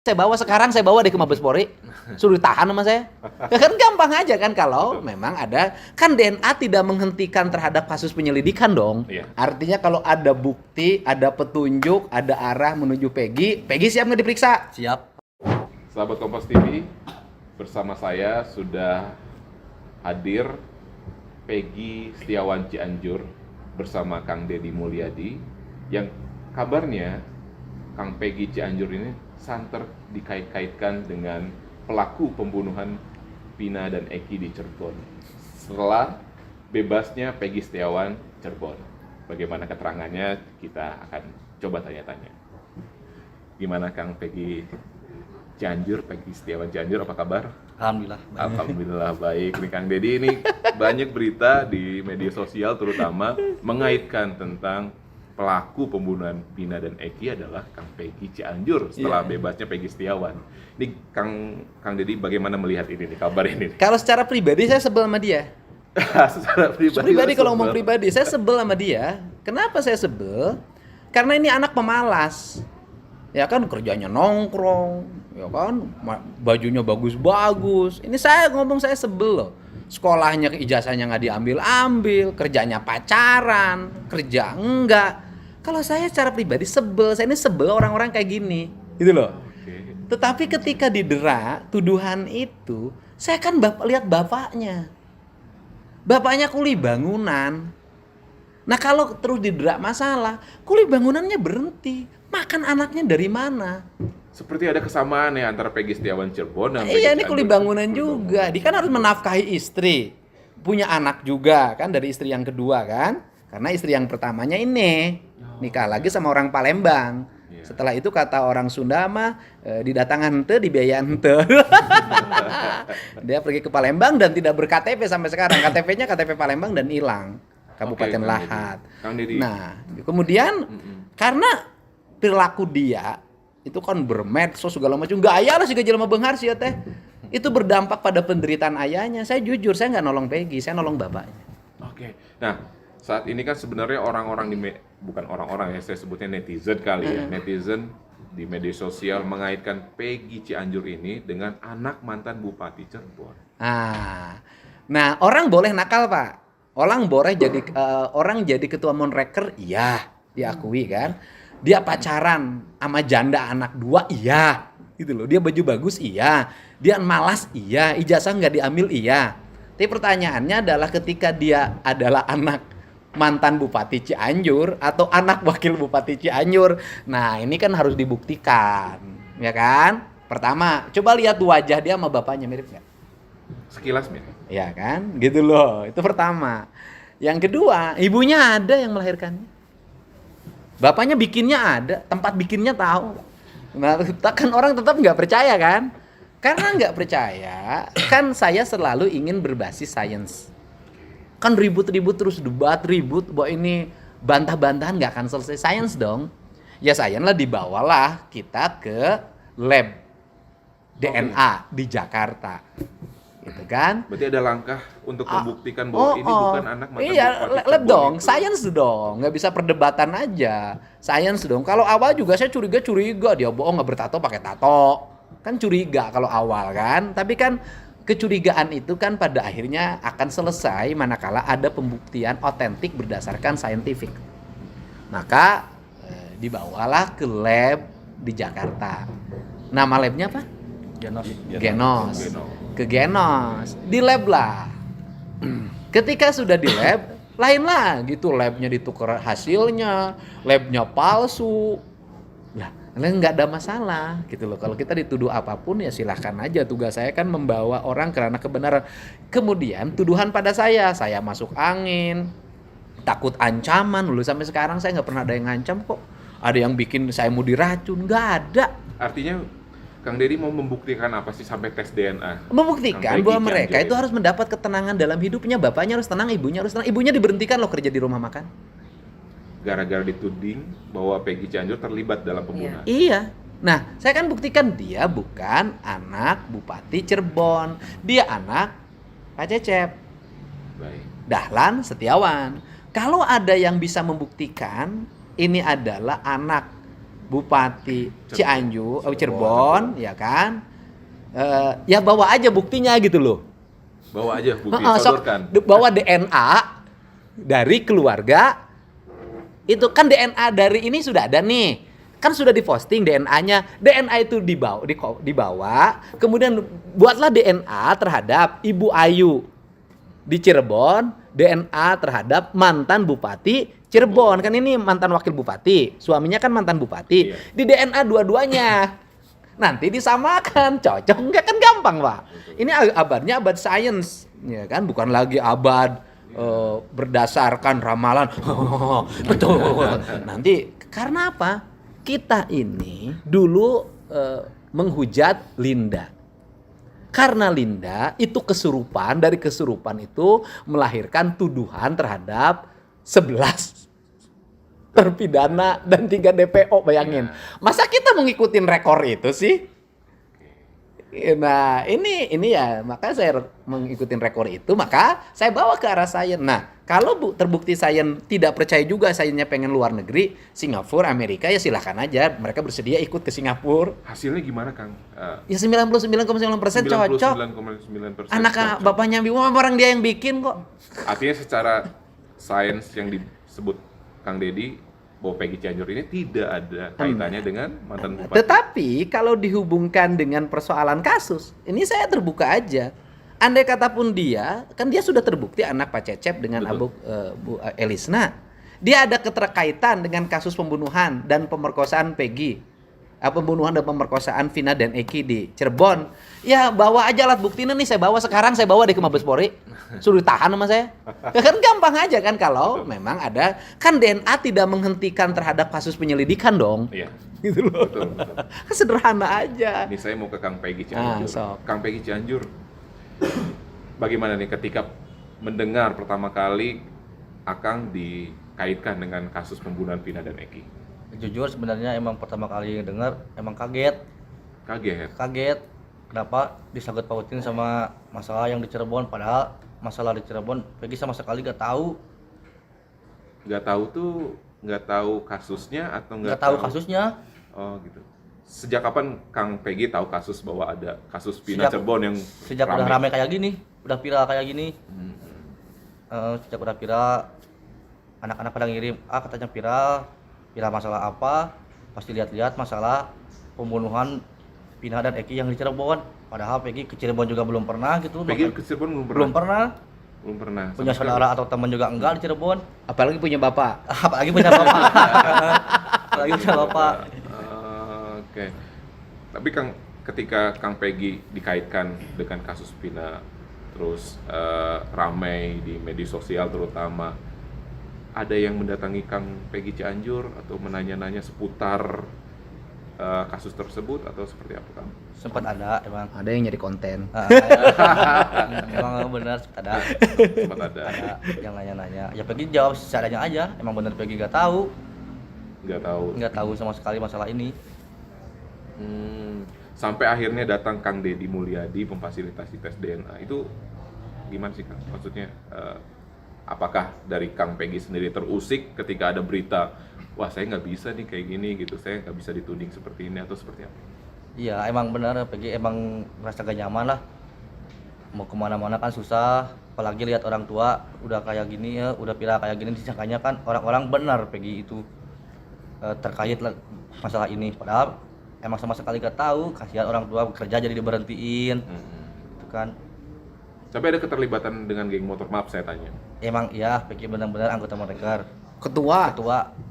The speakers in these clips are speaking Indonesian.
Sekarang saya bawa deh ke Mabes Polri, suruh ditahan sama saya. Kan gampang aja kan kalau memang ada, kan DNA tidak menghentikan terhadap kasus penyelidikan dong. Iya. Artinya kalau ada bukti, ada petunjuk, ada arah menuju Peggy siap nggak diperiksa? Siap. Sahabat Kompas TV, bersama saya sudah hadir Peggy Setiawan Cianjur bersama Kang Deddy Mulyadi, yang kabarnya Kang Peggy Cianjur ini santer dikait-kaitkan dengan pelaku pembunuhan Vina dan Eki di Cirebon setelah bebasnya Peggy Setiawan Cirebon. Bagaimana keterangannya, kita akan coba tanya-tanya. Gimana Kang Peggy Cianjur, Peggy Setiawan Cianjur, apa kabar? Alhamdulillah. Baik. Alhamdulillah baik. Nih Kang Deddy, ini banyak berita di media sosial terutama mengaitkan tentang pelaku pembunuhan Vina dan Eki adalah Kang Peggy Cianjur setelah bebasnya Peggy Setiawan. Ini Kang Deddy bagaimana melihat ini nih, kabar ini? Kalau secara pribadi saya sebel sama dia. Secara pribadi Kalau ngomong pribadi, saya sebel sama dia. Kenapa saya sebel? Karena ini anak pemalas. Ya kan, kerjanya nongkrong, ya kan, bajunya bagus-bagus. Ini saya sebel loh. Sekolahnya, ijazahnya nggak diambil-ambil, kerjanya pacaran, kerja enggak. Kalau saya secara pribadi sebel, saya ini sebel orang-orang kayak gini, gitu loh. Oke. Tetapi ketika didera tuduhan itu, saya kan lihat bapaknya. Bapaknya kuli bangunan. Nah kalau terus didera masalah, kuli bangunannya berhenti. Makan anaknya dari mana? Seperti ada kesamaan ya antara Peggy Setiawan Cirebon dan Peggy Iya, ini Cianjur. kuli bangunan juga. Dia kan harus menafkahi istri. Punya anak juga kan dari istri yang kedua kan. Karena istri yang pertamanya ini nikah lagi sama orang Palembang. Iya. Setelah itu kata orang Sunda mah didatangan hente, dibiayaan hente. Dia pergi ke Palembang dan tidak ber-KTP sampai sekarang. KTP-nya KTP Palembang dan hilang. Kabupaten Oke, Lahat. Kang Deddy. Nah, kemudian karena perilaku dia itu kan bermedsos segala macam, gaya lah sih jelema beunghar sih ya teh. Itu berdampak pada penderitaan ayahnya. Saya jujur, saya nggak nolong Peggy, saya nolong bapaknya. Oke. Nah, saat ini kan sebenarnya orang-orang bukan orang-orang ya, saya sebutnya netizen kali ya. Netizen di media sosial mengaitkan Peggy Cianjur ini dengan anak mantan Bupati Cirebon. Nah, orang boleh nakal, Pak. Orang boleh jadi ketua Monreker, iya, diakui kan. Dia pacaran sama janda anak 2, iya. Gitu loh. Dia baju bagus, iya. Dia malas, iya. Ijazah nggak diambil, iya. Tapi pertanyaannya adalah ketika dia adalah anak mantan Bupati Cianjur atau anak wakil Bupati Cianjur. Nah, ini kan harus dibuktikan, ya kan? Pertama, coba lihat wajah dia sama bapaknya, mirip nggak? Sekilas mirip. Ya kan? Gitu loh. Itu pertama. Yang kedua, ibunya ada yang melahirkannya. Bapaknya bikinnya ada, tempat bikinnya tahu. Nah, kan orang tetap nggak percaya kan? Karena nggak percaya, kan saya selalu ingin berbasis sains. Kan ribut-ribut terus, debat ribut, bahwa ini bantah-bantahan nggak akan selesai. Sains dong. Ya sains lah, dibawalah kita ke lab DNA di Jakarta. Gitu kan? Berarti ada langkah untuk membuktikan bahwa ini bukan anak mantan iya, Bupati lab Cirebon dong, itu. sains dong, nggak bisa perdebatan aja, sains dong. Kalau awal juga saya curiga dia bohong, nggak bertato pakai tato, kan curiga kalau awal kan. Tapi kan kecurigaan itu kan pada akhirnya akan selesai manakala ada pembuktian otentik berdasarkan saintifik. Maka dibawalah ke lab di Jakarta. Nama labnya apa? Genos. Ke Genos, di lab lah. Ketika sudah di lab, lain lah gitu, labnya ditukar hasilnya, labnya palsu. Lah, nggak ada masalah gitu loh. Kalau kita dituduh apapun ya silahkan aja. Tugas saya kan membawa orang karena kebenaran. Kemudian tuduhan pada saya masuk angin, takut ancaman. Dulu sampai sekarang saya nggak pernah ada yang ngancam kok. Ada yang bikin saya mau diracun, nggak ada. Artinya Kang Deddy mau membuktikan apa sih sampai tes DNA? Membuktikan Kang bahwa Peggy mereka Cianjur itu harus mendapat ketenangan dalam hidupnya. Bapaknya harus tenang, ibunya harus tenang. Ibunya diberhentikan loh kerja di rumah makan. Gara-gara dituding bahwa Peggy Cianjur terlibat dalam pembunuhan. Iya. Nah, saya kan buktikan dia bukan anak Bupati Cirebon. Dia anak Pak Cecep. Baik. Dahlan Setiawan. Kalau ada yang bisa membuktikan ini adalah anak Bupati Cianjur, Cirebon, ya kan? Ya bawa aja buktinya gitu loh. Bawa aja bukti, Sok, sodorkan. bawa DNA dari keluarga. Itu kan DNA dari ini sudah ada nih. Kan sudah diposting DNA-nya. DNA itu dibawa, kemudian buatlah DNA terhadap Ibu Ayu di Cirebon, DNA terhadap mantan Bupati Cirebon. Kan ini mantan wakil bupati, suaminya kan mantan bupati. Iya. Di DNA dua-duanya. Nanti disamakan, cocok enggak kan gampang, Pak. Ini abadnya abad sains, ya kan, bukan lagi abad berdasarkan ramalan. Betul. Nanti karena apa? Kita ini dulu menghujat Linda. Karena Linda itu kesurupan, dari kesurupan itu melahirkan tuduhan terhadap 11 terpidana dan 3 DPO, bayangin. Masa kita mau ngikutin rekor itu sih? Nah, ini ya, maka saya mengikuti rekor itu, maka saya bawa ke arah sains. Nah, kalau terbukti sains tidak percaya juga, sainsnya pengen luar negeri, Singapura, Amerika, ya silahkan aja. Mereka bersedia ikut ke Singapura. Hasilnya gimana, Kang? Ya 99,9% cocok. 99,9% Anak cocok. bapaknya orang dia yang bikin kok. Artinya secara sains yang disebut Kang Dedi bahwa Peggy Cianjur ini tidak ada kaitannya dengan mantan bupati. Tetapi kalau dihubungkan dengan persoalan kasus, ini saya terbuka aja. Andai kata pun dia, kan dia sudah terbukti anak Pak Cecep dengan Betul. Bu Elisna. Dia ada keterkaitan dengan kasus pembunuhan dan pemerkosaan Peggy. Pembunuhan dan pemerkosaan Vina dan Eki di Cirebon. Ya bawa aja alat buktinya nih, saya bawa sekarang, saya bawa di ke Mabes Polri. Suruh ditahan sama saya. Ya kan gampang aja kan kalau memang ada. Kan DNA tidak menghentikan terhadap kasus penyelidikan dong. Iya. Gitu loh. Betul, betul. Sederhana aja. Ini saya mau ke Kang Peggy Cianjur. sok. Kang Peggy Cianjur, bagaimana nih ketika mendengar pertama kali Akang dikaitkan dengan kasus pembunuhan Vina dan Eki? Jujur sebenarnya emang pertama kali dengar emang kaget. Kaget. Kenapa disangkut pautin sama masalah yang di Cirebon, padahal masalah di Cirebon Peggy sama sekali gak tahu. Nggak tahu kasusnya atau Gak tahu kasusnya. Oh gitu. Sejak kapan Kang Peggy tahu kasus bahwa ada kasus Vina Sejak- Cirebon yang Sejak udah rame kayak gini, udah viral kayak gini. Sejak udah viral, anak-anak pada ngirim, katanya viral masalah apa? Pasti lihat-lihat masalah pembunuhan Vina dan Eki yang di Cirebon. Padahal Peggy ke Cirebon juga belum pernah gitu. Peggy ke Cirebon belum pernah. Belum pernah. Punya Sama saudara atau teman juga enggak di Cirebon. Apalagi punya bapak. Apalagi punya bapak. Apalagi punya bapak. Oke. Tapi ketika Kang Peggy dikaitkan dengan kasus Vina, terus ramai di media sosial terutama, ada yang mendatangi Kang Peggy Cianjur atau menanya-nanya seputar kasus tersebut atau seperti apa, Kang? Sempat ada emang. Ada yang nyari konten. Emang benar ada. Sempat ada. Ada yang nanya-nanya. Ya Peggy jawab seadanya aja. Emang benar Peggy gak tahu. Nggak tahu sama sekali masalah ini. Sampai akhirnya datang Kang Dedi Mulyadi memfasilitasi tes DNA. Itu gimana sih, Kang? Maksudnya apakah dari Kang Peggy sendiri terusik ketika ada berita, wah saya nggak bisa nih kayak gini gitu, saya nggak bisa dituding seperti ini, atau seperti apa? Iya emang benar Peggy emang merasa gak nyaman lah. Mau kemana-mana kan susah. Apalagi lihat orang tua udah kayak gini ya, udah viral kayak gini, disangkanya kan orang-orang benar Peggy itu terkait masalah ini. Padahal emang sama sekali gak tahu, kasihan orang tua bekerja jadi diberhentiin. Itu kan. Tapi ada keterlibatan dengan geng motor, maaf saya tanya. Emang iya Peggy benar-benar anggota Monreker. Ketua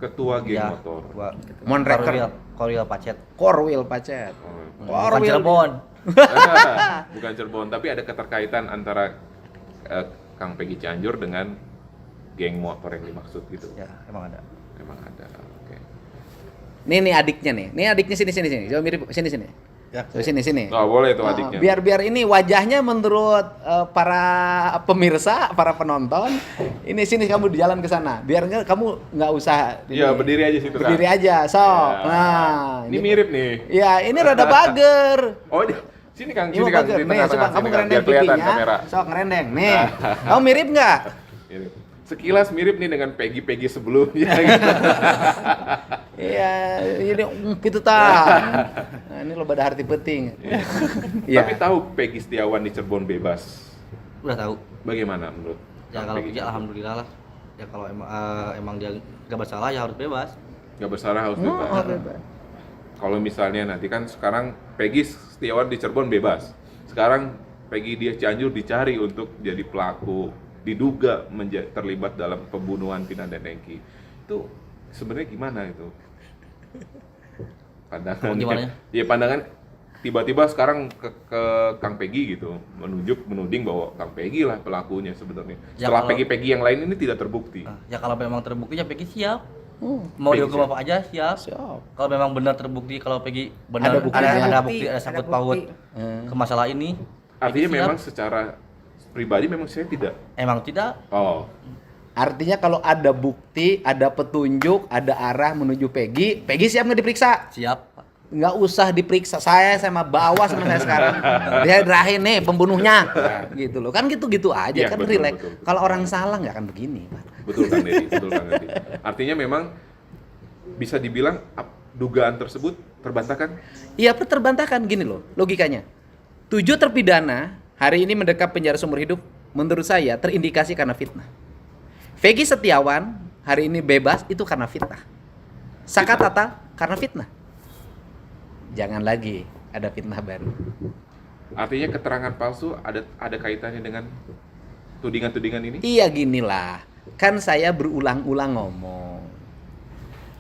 Ketua geng Iya, motor. ketua. Monreker. Korwil Pacet. Korwil Pacet. Bukan Cirebon. Bukan Cirebon, tapi ada keterkaitan antara Kang Peggy Cianjur dengan geng motor yang dimaksud gitu. Ya, emang ada. Emang ada. Oke. Nih adiknya nih. Nih adiknya sini. Coba mirip sini. Ya. Coba sini. Oh, boleh itu adiknya. Biar ini wajahnya menurut para pemirsa, para penonton. Ini sini kamu di jalan ke sana. Biar kamu nggak usah. Iya, berdiri aja situ, Kang. Berdiri aja, sok. Ya. Nah, Ini mirip nih. Ya, ini rada bager. Oh, sini Kang, Ini sini mau Kang, bager. di Nih, tengah-tengah coba sini, kamu Kang, ngerendeng biar kelihatan pipinya. kamera. Sok ngerendeng. Nih. Kamu mirip nggak? Mirip. Sekilas mirip nih dengan Peggy sebelumnya. Iya, ini itu tah. Nah, ini lo pada arti penting. Iya. Tapi tahu Peggy Setiawan di Cirebon bebas. Udah tahu. Bagaimana menurut Ya Kang kalau Peggy? ya alhamdulillah lah. Ya kalau emang dia nggak bersalah ya harus bebas. Nggak bersalah harus Oh, bebas. bebas. Kalau misalnya nanti kan sekarang Peggy Setiawan di Cirebon bebas. Sekarang Peggy dia Cianjur dicari untuk jadi pelaku, diduga terlibat dalam pembunuhan Vina dan Eki. Itu sebenarnya gimana itu? Pandangan Gimana? ya pandangan tiba-tiba sekarang ke Kang Peggy gitu, menuding bahwa Kang Peggy lah pelakunya sebenarnya. Ya, Setelah kalau- Peggy yang lain ini tidak terbukti. Nah, ya kalau memang terbukti ya Peggy siap. Oh, Mau Peggy dihukum siap. apa aja siap. siap. Kalau memang benar terbukti kalau Peggy benar Ada bukti. ada bukti ada Ada sangkut bukti. paut Eh. ke masalah ini. Artinya Peggy siap. memang secara pribadi memang saya tidak. Emang tidak. Oh, Artinya kalau ada bukti, ada petunjuk, ada arah menuju Peggy, Peggy siap nggak diperiksa? Siap. Nggak usah diperiksa, saya mah bawa sama saya sekarang. Dia terakhir nih pembunuhnya, gitu loh. Kan gitu-gitu aja Iya, kan betul, relax. betul, betul. Kalau orang salah nggak akan begini, Pak. betul Kang Deddy, betul Kang Deddy. Artinya memang bisa dibilang dugaan tersebut terbantahkan. Iya, terbantahkan gini loh, logikanya. 7 terpidana hari ini mendekap penjara seumur hidup, menurut saya terindikasi karena fitnah. Peggy Setiawan hari ini bebas itu karena fitnah. Saka Tata karena fitnah. Jangan lagi ada fitnah baru. Artinya keterangan palsu ada kaitannya dengan tudingan-tudingan ini? Iya ginilah, kan saya berulang-ulang ngomong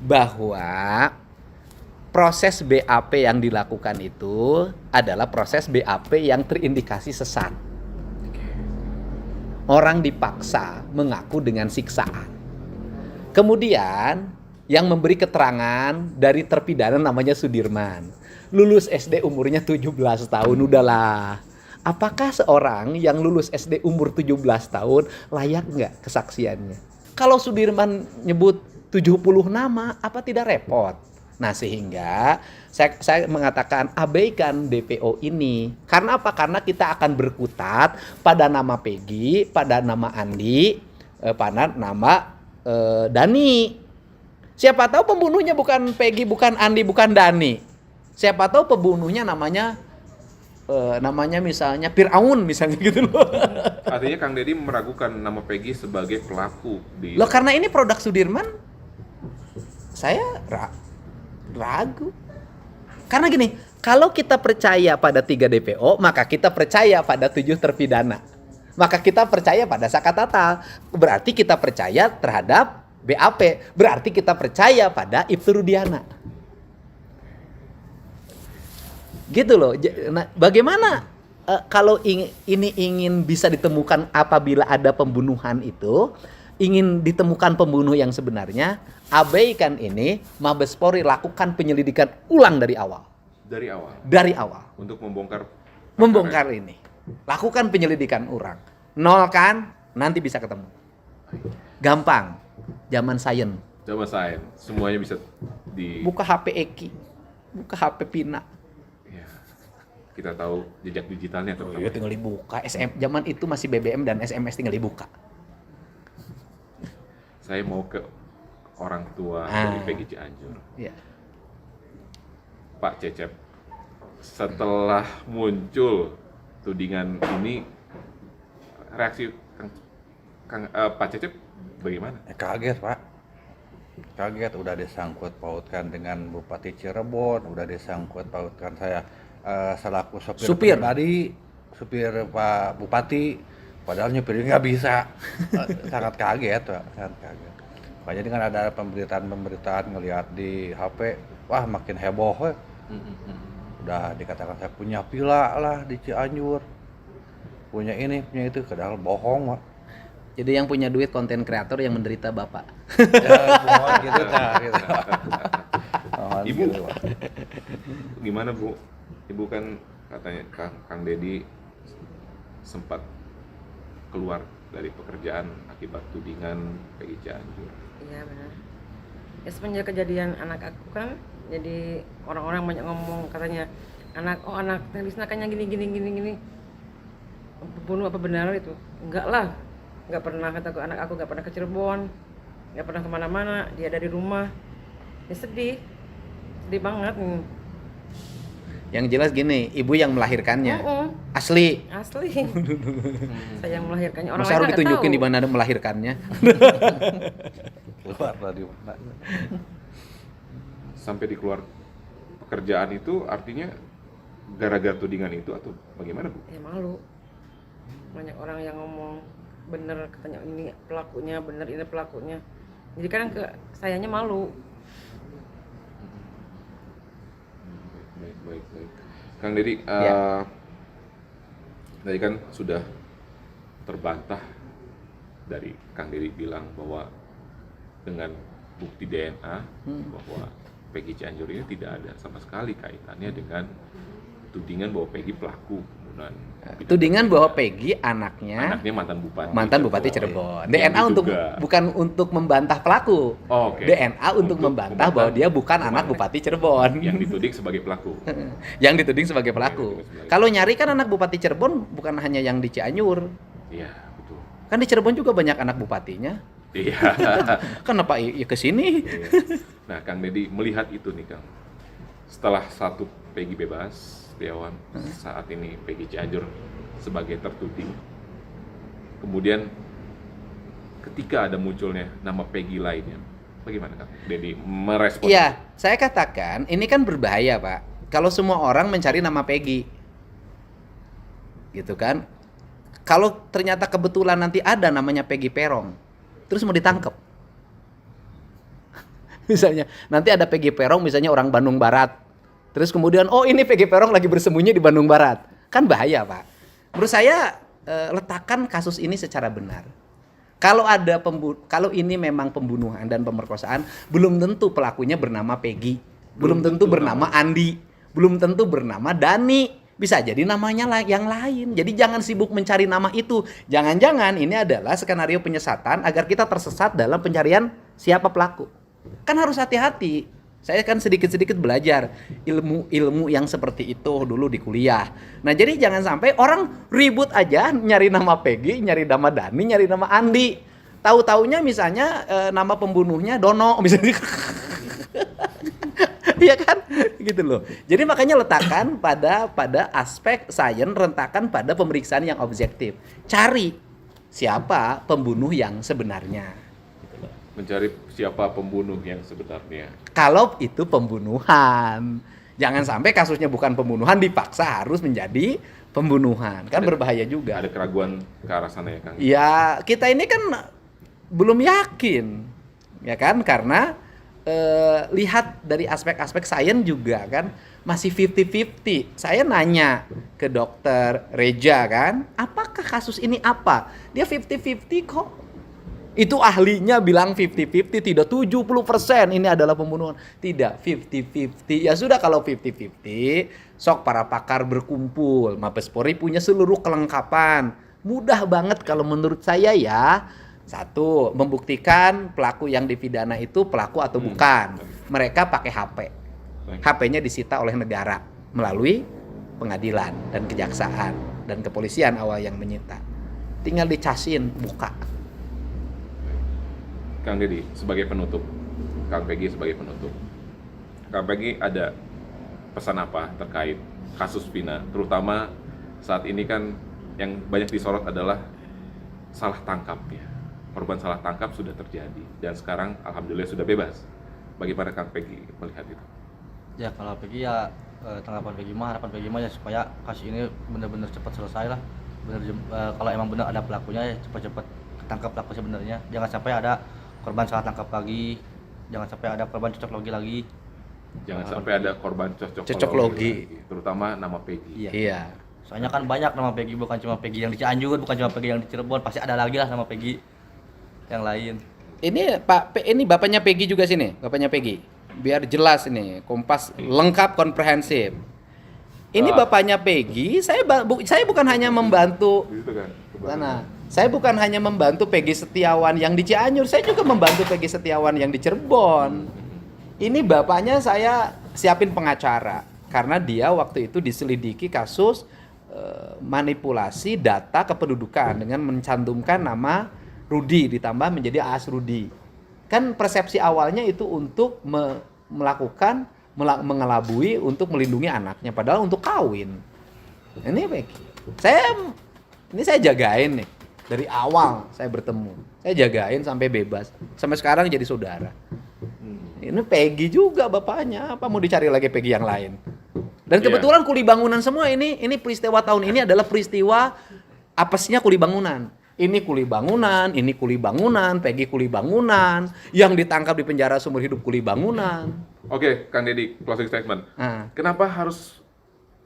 bahwa proses BAP yang dilakukan itu adalah proses BAP yang terindikasi sesat. Orang dipaksa mengaku dengan siksaan. Kemudian yang memberi keterangan dari terpidana namanya Sudirman. Lulus SD umurnya 17 tahun, udahlah. Apakah seorang yang lulus SD umur 17 tahun layak nggak kesaksiannya? Kalau Sudirman nyebut 70 nama, apa tidak repot? Nah sehingga saya mengatakan abaikan DPO ini. Karena apa? Karena kita akan berkutat pada nama Peggy, pada nama Andi, pada nama Dani. Siapa tahu pembunuhnya bukan Peggy, bukan Andi, bukan Dani. Siapa tahu pembunuhnya namanya misalnya Fir'aun misalnya gitu loh. Artinya Kang Deddy meragukan nama Peggy sebagai pelaku di. Loh karena ini produk Sudirman, saya ragu. Karena gini, kalau kita percaya pada 3 DPO, maka kita percaya pada 7 terpidana. Maka kita percaya pada Saka Tata. Berarti kita percaya terhadap BAP. Berarti kita percaya pada Ibtu Rudiana. Gitu loh. Nah, bagaimana kalau ini ingin bisa ditemukan apabila ada pembunuhan itu, ingin ditemukan pembunuh yang sebenarnya, abaikan ini, Mabes Polri lakukan penyelidikan ulang dari awal. Dari awal Dari awal. untuk membongkar Membongkar ini. Lakukan penyelidikan ulang. Nolkan, nanti bisa ketemu. Gampang. Zaman sains. Zaman saya semuanya bisa di. Buka HP Eki. Buka HP Pina. Ya, kita tahu jejak digitalnya terutama. Ya tinggal dibuka. Zaman itu masih BBM dan SMS tinggal dibuka. Saya mau ke orang tua Ah. dari Peggy Cianjur. Ya. Pak Cecep, setelah muncul tudingan ini, reaksi Pak Cecep bagaimana? Kaget Pak, kaget udah disangkut pautkan dengan Bupati Cirebon, udah disangkut pautkan saya selaku Supir. pribadi, supir Pak Bupati, padahal nyupirnya nggak bisa. Sangat kaget Pak, sangat kaget. Makanya dengan ada pemberitaan ngelihat di HP, wah makin heboh we. Udah dikatakan saya punya villa lah di Cianjur, punya ini, punya itu, padahal bohong Pak. Jadi yang punya duit konten kreator yang menderita bapak. Ya, semua gitu, nah, gitu. Oh, Ibu. gitu, Pak. Gimana Bu? Ibu kan katanya Kang Deddy sempat keluar dari pekerjaan akibat tudingan Peggy Cianjur. Iya benar. Ya semenjak kejadian anak aku kan, jadi orang-orang banyak ngomong katanya anak Tisna kayaknya gini. Pembunuh apa benar itu? Enggak lah, nggak pernah kataku anak aku nggak pernah ke Cirebon, nggak pernah kemana-mana, dia ada di rumah. Ya sedih banget. Yang jelas gini, ibu yang melahirkannya. Mm-mm. Asli. Asli. Saya yang melahirkannya, orang Masa harus lain nggak ditunjukin tahu. di mana ada melahirkannya? Keluar dari mana. Sampai di keluar pekerjaan itu artinya gara-gara tudingan itu atau bagaimana, Bu? Ya malu. Banyak orang yang ngomong bener, katanya ini pelakunya, bener ini pelakunya. Jadi kadang sayanya malu. Baik. Kang Dedi, Ya. tadi kan sudah terbantah dari Kang Dedi bilang bahwa dengan bukti DNA bahwa Peggy Cianjur ini tidak ada sama sekali kaitannya dengan tudingan bahwa Peggy pelaku pembunuhan. Tudingan bahwa Peggy anaknya mantan Bupati Cirebon. Yang DNA untuk diduga. bukan untuk membantah pelaku. Oh, oke. DNA untuk membantah bahwa dia bukan anak Bupati Cirebon. yang dituding sebagai pelaku. Yang dituding sebagai pelaku. Kalau nyari kan anak Bupati Cirebon bukan hanya yang di Cianjur. Iya, betul. Kan di Cirebon juga banyak anak bupatinya. Iya. Kenapa ke sini? Iya. Nah, Kang Dedi melihat itu nih, Kang. Setelah satu Peggy bebas, Setiawan, saat ini Peggy Cianjur sebagai tertuding. Kemudian ketika ada munculnya nama Peggy lainnya, bagaimana Kang Dedi merespon? Iya, saya katakan ini kan berbahaya, Pak. Kalau semua orang mencari nama Peggy. Gitu kan? Kalau ternyata kebetulan nanti ada namanya Peggy Perong, terus mau ditangkap. Misalnya, nanti ada Peggy Perong misalnya orang Bandung Barat. Terus kemudian, oh ini Peggy Perong lagi bersembunyi di Bandung Barat. Kan bahaya, Pak. Menurut saya, letakkan kasus ini secara benar. Kalau ini memang pembunuhan dan pemerkosaan, belum tentu pelakunya bernama Peggy. Belum tentu bernama Andi. Belum tentu bernama Dani. Bisa jadi namanya yang lain. Jadi jangan sibuk mencari nama itu. Jangan-jangan ini adalah skenario penyesatan agar kita tersesat dalam pencarian siapa pelaku. Kan harus hati-hati. Saya kan sedikit-sedikit belajar ilmu yang seperti itu dulu di kuliah. Nah, jadi jangan sampai orang ribut aja nyari nama Peggy, nyari nama Dani, nyari nama Andi. Tahu-taunya misalnya nama pembunuhnya Dono misalnya. Iya kan? Gitu loh. Jadi makanya letakkan pada aspek sains, rentakan pada pemeriksaan yang objektif. Cari siapa pembunuh yang sebenarnya. Mencari siapa pembunuh yang sebenarnya. Kalau itu pembunuhan. Jangan sampai kasusnya bukan pembunuhan dipaksa harus menjadi pembunuhan. Kan berbahaya juga. Ada keraguan ke arah sana ya, Kang? Ya, kita ini kan belum yakin. Ya kan? Karena lihat dari aspek-aspek sains juga kan masih 50-50. Saya nanya ke dokter Reja kan, apakah kasus ini apa? Dia 50-50 kok. Itu ahlinya bilang 50-50, tidak 70% ini adalah pembunuhan. Tidak, 50-50. Ya sudah kalau 50-50, sok para pakar berkumpul. Mabes Polri punya seluruh kelengkapan. Mudah banget kalau menurut saya ya. Satu, membuktikan pelaku yang dipidana itu pelaku atau bukan. Mereka pakai HP. HP-nya disita oleh negara melalui pengadilan dan kejaksaan dan kepolisian awal yang menyita. Tinggal dicasin, buka. Kang Dedi, sebagai penutup, Kang Peggy sebagai penutup, Kang Peggy ada pesan apa terkait kasus Vina, terutama saat ini kan yang banyak disorot adalah salah tangkap ya. Korban salah tangkap sudah terjadi dan sekarang alhamdulillah sudah bebas. Bagaimana Kang Peggy melihat itu? Ya kalau Peggy ya tanggapan Peggy mah, harapan Peggy mah ya supaya kasus ini benar-benar cepat selesai lah. Kalau emang benar ada pelakunya ya cepat-cepat ketangkap pelaku sebenarnya. Jangan sampai ada korban salah tangkap lagi, jangan sampai ada korban cocok logi lagi. Jangan sampai ada korban Cocok logi. Terutama nama Peggy. Iya. Soalnya kan banyak nama Peggy, bukan cuma Peggy yang di Cianjur, bukan cuma Peggy yang di Cirebon, pasti ada lagi lah nama Peggy yang lain. Ini ini bapaknya Peggy juga sini, bapaknya Peggy. Biar jelas ini, Kompas lengkap komprehensif. Ini bapaknya Peggy, saya bukan hanya membantu Gitu kan? sana. Saya bukan hanya membantu Peggy Setiawan yang di Cianjur, saya juga membantu Peggy Setiawan yang di Cirebon. Ini bapaknya saya siapin pengacara karena dia waktu itu diselidiki kasus manipulasi data kependudukan dengan mencantumkan nama Rudi ditambah menjadi AS Rudi. Kan persepsi awalnya itu untuk mengelabui untuk melindungi anaknya, padahal untuk kawin. Ini Peggy. Saya jagain nih dari awal saya bertemu. Saya jagain sampai bebas. Sampai sekarang jadi saudara. Ini Peggy juga bapaknya. Apa mau dicari lagi Peggy yang lain? Dan kebetulan kuli bangunan semua ini peristiwa tahun ini adalah peristiwa apesnya kuli bangunan. Ini kuli bangunan, ini kuli bangunan, Peggy kuli bangunan, yang ditangkap di penjara seumur hidup kuli bangunan. Oke, Kang Deddy, closing statement. Kenapa harus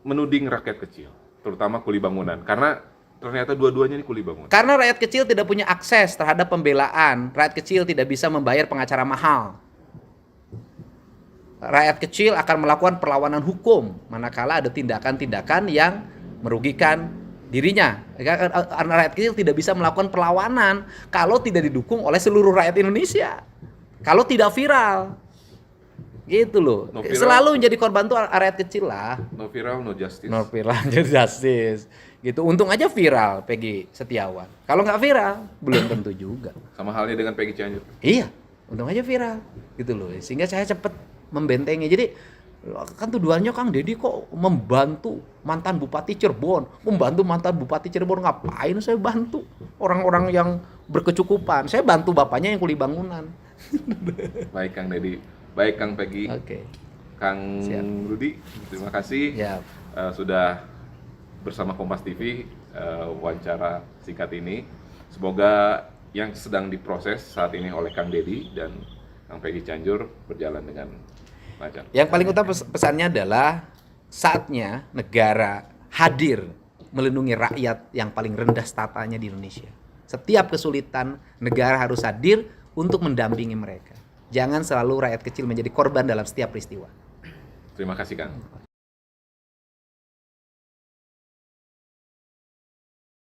menuding rakyat kecil, terutama kuli bangunan? Karena ternyata dua-duanya ini kuli bangunan. Karena rakyat kecil tidak punya akses terhadap pembelaan. Rakyat kecil tidak bisa membayar pengacara mahal. Rakyat kecil akan melakukan perlawanan hukum manakala ada tindakan-tindakan yang merugikan dirinya. Karena rakyat kecil tidak bisa melakukan perlawanan kalau tidak didukung oleh seluruh rakyat Indonesia. Kalau tidak viral. Gitu loh. No viral. Selalu menjadi korban tuh rakyat kecil lah. No viral, no justice. No viral, no justice. Gitu. Untung aja viral Peggy Setiawan. Kalau nggak viral, belum tentu juga. Sama halnya dengan Peggy Cianjur. Iya, untung aja viral. Gitu loh. Sehingga saya cepet membentengi. Jadi kan tuduhannya Kang Deddy kok membantu mantan Bupati Cirebon. Membantu mantan Bupati Cirebon, ngapain saya bantu? Orang-orang yang berkecukupan. Saya bantu bapaknya yang kuli bangunan. Baik Kang Deddy, baik Kang Peggy. Oke. Kang Siap. Rudi, terima kasih Ya. sudah bersama Kompas TV wawancara singkat ini. Semoga yang sedang diproses saat ini oleh Kang Deddy dan Kang Peggy Cianjur berjalan dengan lancar. Yang paling utama pesannya adalah saatnya negara hadir melindungi rakyat yang paling rendah statanya di Indonesia. Setiap kesulitan, negara harus hadir untuk mendampingi mereka. Jangan selalu rakyat kecil menjadi korban dalam setiap peristiwa. Terima kasih Kang.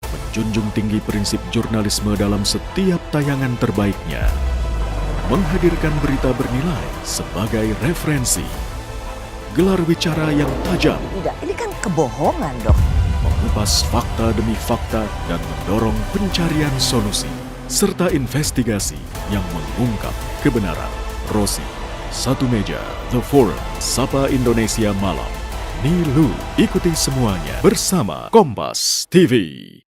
Menjunjung tinggi prinsip jurnalisme dalam setiap tayangan terbaiknya. Menghadirkan berita bernilai sebagai referensi. Gelar bicara yang tajam, Tidak, ini kan kebohongan dok. mengupas fakta demi fakta dan mendorong pencarian solusi. Serta investigasi yang mengungkap kebenaran. Rosi, Satu Meja, The Forum, Sapa Indonesia Malam. Nilu, ikuti semuanya bersama Kompas TV.